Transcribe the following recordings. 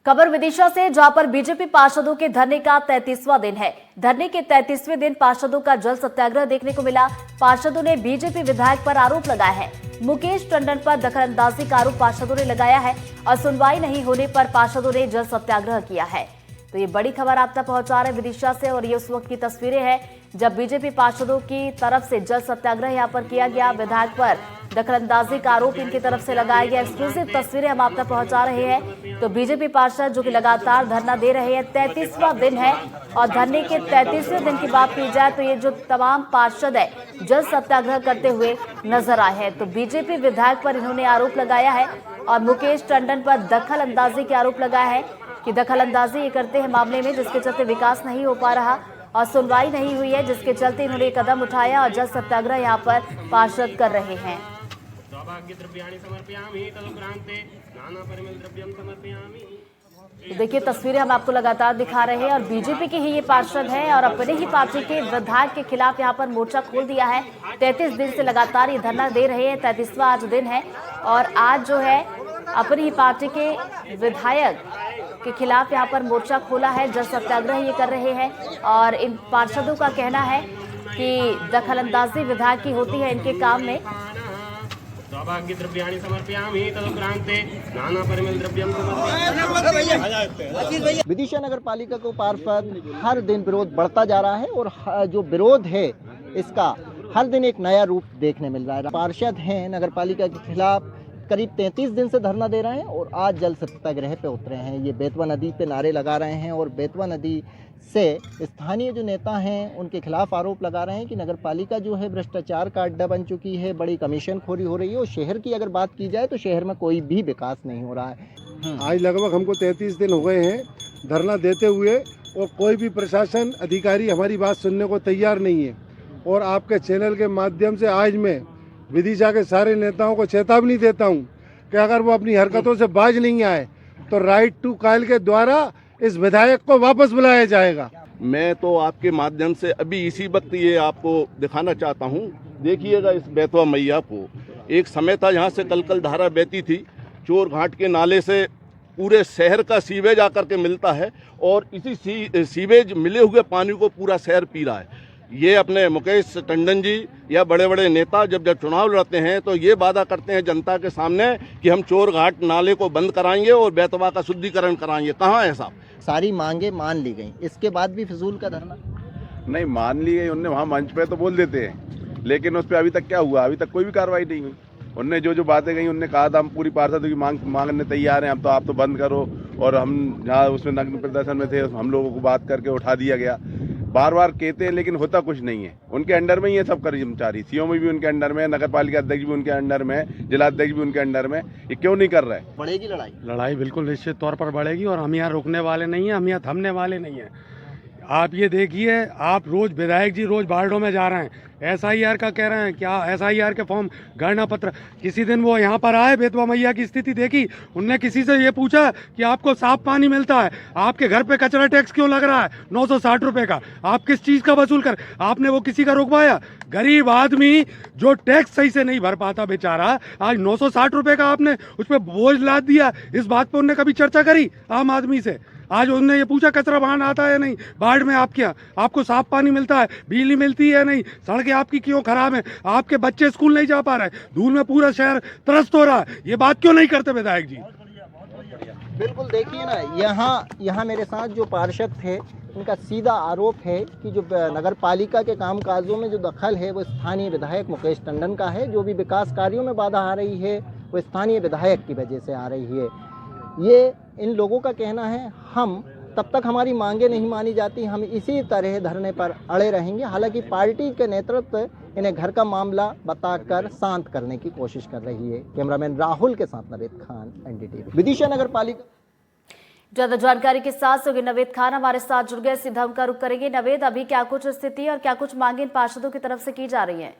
खबर विदिशा से, जहां पर बीजेपी पार्षदों के धरने का 33वां दिन है। धरने के 33वें दिन पार्षदों का जल सत्याग्रह देखने को मिला। पार्षदों ने बीजेपी विधायक पर आरोप लगाया है। मुकेश टंडन पर दखलंदाजी का आरोप पार्षदों ने लगाया है और सुनवाई नहीं होने पर पार्षदों ने जल सत्याग्रह किया है। तो ये बड़ी खबर आप तक पहुंचा रहे विदिशा से, और ये उस वक्त की तस्वीरें हैं जब बीजेपी पार्षदों की तरफ से जल सत्याग्रह यहां पर किया गया। विधायक पर दखलंदाजी का आरोप इनकी तरफ से लगाया गया। एक्सक्लूसिव तस्वीरें हम आप तक पहुंचा रहे हैं। तो बीजेपी पार्षद जो कि लगातार धरना दे रहे हैं, 33वां दिन है, और धरने के 33वें दिन की बात की जाए तो ये जो तमाम पार्षद है जल सत्याग्रह करते हुए नजर आए हैं। तो बीजेपी विधायक पर इन्होंने आरोप लगाया है और मुकेश टंडन पर दखल अंदाजी के आरोप लगाया है कि दखल अंदाजी ये करते हैं मामले में, जिसके चलते विकास नहीं हो पा रहा और सुनवाई नहीं हुई है, जिसके चलते इन्होंने कदम उठाया और जल सत्याग्रह यहाँ पर पार्षद कर रहे हैं। तो देखिए तस्वीरें हम आपको लगातार दिखा रहे हैं, और बीजेपी के ही ये पार्षद हैं और अपने ही पार्टी के विधायक के खिलाफ यहाँ पर मोर्चा खोल दिया है। 33 दिन से लगातार ये धरना दे रहे हैं। 33वां आज दिन है और आज जो है अपनी ही पार्टी के विधायक के खिलाफ यहाँ पर मोर्चा खोला है। जल सत्याग्रह ये कर रहे हैं और इन पार्षदों का कहना है कि दखलंदाजी विधायक की होती है इनके काम में। विदिशा नगर पालिका को पार्षद हर दिन विरोध बढ़ता जा रहा है और जो विरोध है इसका हर दिन एक नया रूप देखने मिल रहा है। पार्षद हैं नगर पालिका के खिलाफ करीब 33 दिन से धरना दे रहे हैं और आज जल सत्याग्रह पे उतरे हैं। ये बेतवा नदी पे नारे लगा रहे हैं और बेतवा नदी से स्थानीय जो नेता हैं उनके खिलाफ आरोप लगा रहे हैं कि नगर पालिका जो है भ्रष्टाचार का अड्डा बन चुकी है, बड़ी कमीशन खोरी हो रही है। और शहर की अगर बात की जाए तो शहर में कोई भी विकास नहीं हो रहा है। आज लगभग हमको 33 दिन हो गए हैं धरना देते हुए और कोई भी प्रशासन अधिकारी हमारी बात सुनने को तैयार नहीं है। और आपके चैनल के माध्यम से आज मैं विदिशा के सारे नेताओं को चेतावनी देता हूं कि अगर वो अपनी हरकतों से बाज नहीं आए तो राइट टू कॉल के द्वारा इस विधायक को वापस बुलाया जाएगा। मैं तो आपके माध्यम से अभी इसी वक्त ये आपको दिखाना चाहता हूँ। देखिएगा इस बेतवा मैया को। एक समय था यहाँ से कल धारा बहती थी, चोर घाट के नाले से पूरे शहर का सीवेज आकर के मिलता है और इसी सीवेज मिले हुए पानी को पूरा शहर पी रहा है। ये अपने मुकेश टंडन जी या बड़े बड़े नेता जब चुनाव लड़ते हैं तो ये वादा करते हैं जनता के सामने कि हम चोर घाट नाले को बंद कराएंगे और बेतवा का शुद्धिकरण कराएंगे। कहाँ है साहब? सारी मांगे मान ली गई, इसके बाद भी फिजूल का धरना नहीं मान ली गई। उनने वहाँ मंच पे तो बोल देते हैं, लेकिन उस पर अभी तक क्या हुआ? अभी तक कोई भी कार्रवाई नहीं हुई। उनने जो बातें कही, उनने कहा था हम पूरी पार्षदों की मांगने तैयार हैं, अब तो आप तो बंद करो। और हम जहाँ उसमें नग्न प्रदर्शन में थे हम लोगों को बात करके उठा दिया गया। बार बार कहते हैं लेकिन होता कुछ नहीं है। उनके अंडर में ये सब कर्मचारी, सीओ में भी उनके अंडर में, नगर पालिका अध्यक्ष भी उनके अंडर में, जिलाध्यक्ष भी उनके अंडर में। ये क्यों नहीं कर रहा है? बढ़ेगी लड़ाई बिल्कुल निश्चित तौर पर बढ़ेगी और हम यहाँ रुकने वाले नहीं हैं, हम यहाँ थमने वाले नहीं हैं। आप ये देखिए, आप रोज विधायक जी रोज वार्डों में जा रहे हैं, SIR का कह रहे हैं, क्या SIR के फॉर्म, गणना पत्र। किसी दिन वो यहाँ पर आए, बेतवा मैया की स्थिति देखी, उनने किसी से ये पूछा कि आपको साफ पानी मिलता है, आपके घर पे कचरा टैक्स क्यों लग रहा है 960 रुपए का, आप किस चीज का वसूल कर? आपने वो किसी का रुकवाया? गरीब आदमी जो टैक्स सही से नहीं भर पाता बेचारा, आज 960 रुपए का आपने उस पर बोझ लाद दिया। इस बात पर उनने कभी चर्चा करी आम आदमी से? आज उन्होंने ये पूछा कचरा बाहर आता है नहीं, बाढ़ में आप क्या, आपको साफ पानी मिलता है, बिजली मिलती है नहीं, सड़कें आपकी क्यों खराब हैं, आपके बच्चे स्कूल नहीं जा पा रहे, धूल में पूरा शहर त्रस्त हो रहा है, ये बात क्यों नहीं करते विधायक जी? बिल्कुल देखिए ना, यहाँ मेरे साथ जो पार्षद थे उनका सीधा आरोप है कि जो नगर पालिका के कामकाजों में जो दखल है वो स्थानीय विधायक मुकेश टंडन का है। जो भी विकास कार्यों में बाधा आ रही है वो स्थानीय विधायक की वजह से आ रही है। ये इन लोगों का कहना है, हम तब तक हमारी मांगे नहीं मानी जाती हम इसी तरह धरने पर अड़े रहेंगे। हालांकि पार्टी के नेतृत्व इन्हें घर का मामला बताकर शांत करने की कोशिश कर रही है। कैमरामैन राहुल के साथ नवेद खान, NDTV विदिशा नगर पालिका। ज्यादा जानकारी के साथ सहयोगी नवेद खान हमारे साथ जुड़ गए, सीधा उनका रुख करेंगे। नवेद, अभी क्या कुछ स्थिति और क्या कुछ मांगे इन पार्षदों की तरफ से की जा रही है?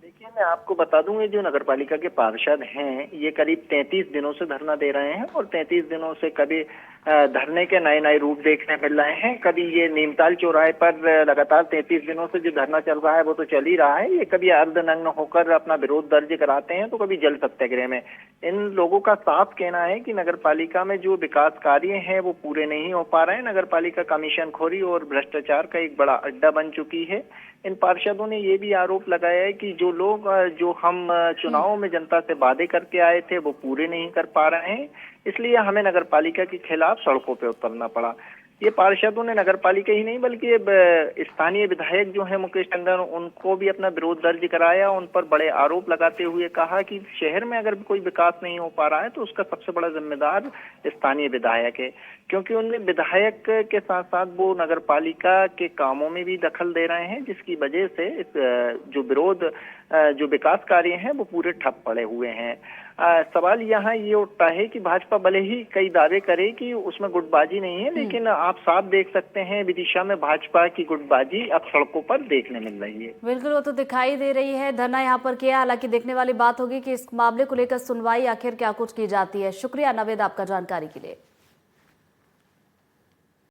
देखिए, मैं आपको बता दूं, ये जो नगरपालिका के पार्षद हैं ये करीब 33 दिनों से धरना दे रहे हैं और 33 दिनों से कभी धरने के नए नए रूप देखने मिल रहे हैं। कभी ये नीमताल चौराहे पर लगातार 33 दिनों से जो धरना चल रहा है वो तो चल ही रहा है। ये कभी अर्धनग्न होकर अपना विरोध दर्ज कराते हैं तो कभी जल सत्याग्रह में। इन लोगों का साफ कहना है कि नगर पालिका में जो विकास कार्य हैं वो पूरे नहीं हो पा रहे हैं। नगर पालिका कमीशनखोरी और भ्रष्टाचार का एक बड़ा अड्डा बन चुकी है। इन पार्षदों ने ये भी आरोप लगाया है कि जो लोग जो हम चुनावों में जनता से वादे करके आए थे वो पूरे नहीं कर पा रहे हैं, इसलिए हमें नगर पालिका के खिलाफ सड़कों पे उतरना पड़ा। ये पार्षदों ने नगर पालिका ही नहीं बल्कि स्थानीय विधायक जो है मुकेश टंडन, उनको भी अपना विरोध दर्ज कराया। उन पर बड़े आरोप लगाते हुए कहा कि शहर में अगर कोई विकास नहीं हो पा रहा है तो उसका सबसे बड़ा जिम्मेदार स्थानीय विधायक है, क्योंकि उनमें विधायक के साथ साथ वो नगर पालिका के कामों में भी दखल दे रहे हैं, जिसकी वजह से जो विकास कार्य हैं वो पूरे ठप पड़े हुए हैं। सवाल यहाँ ये उठता है कि भाजपा भले ही कई दावे करे कि उसमें गुटबाजी नहीं है, लेकिन आप साफ देख सकते हैं विदिशा में भाजपा की गुटबाजी अब सड़कों पर देखने मिल रही है। बिल्कुल, वो तो दिखाई दे रही है। धरना यहाँ पर किया, हालांकि देखने वाली बात होगी कि इस मामले को लेकर सुनवाई आखिर क्या कुछ की जाती है। शुक्रिया नवेद आपका जानकारी के लिए।